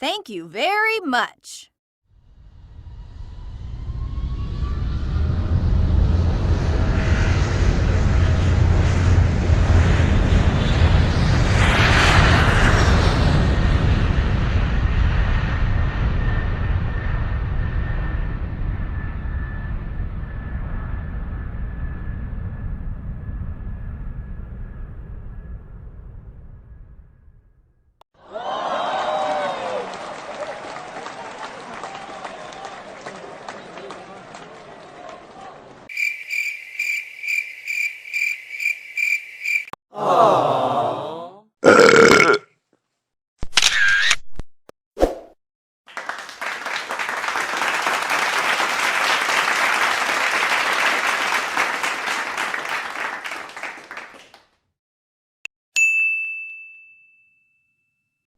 Thank you very much.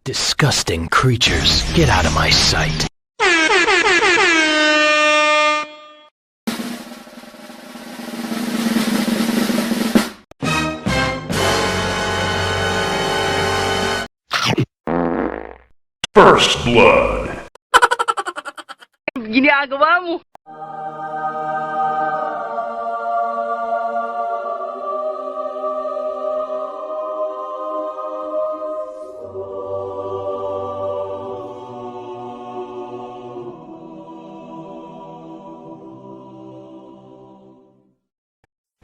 Disgusting creatures, get out of my sight. First blood. Ginagawa mo?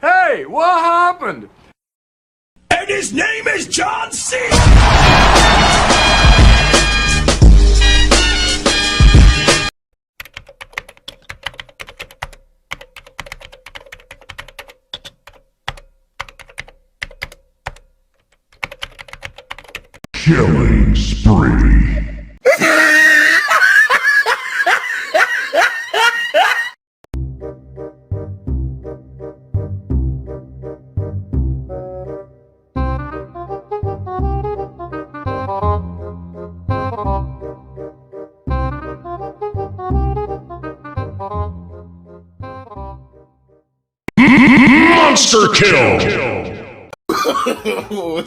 Hey, what happened? And his name is John Cena! Killing spree. Monster kill!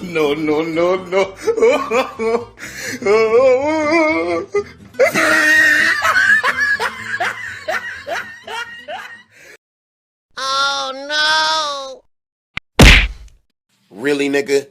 No, no, no, no. Oh no! Really, nigga?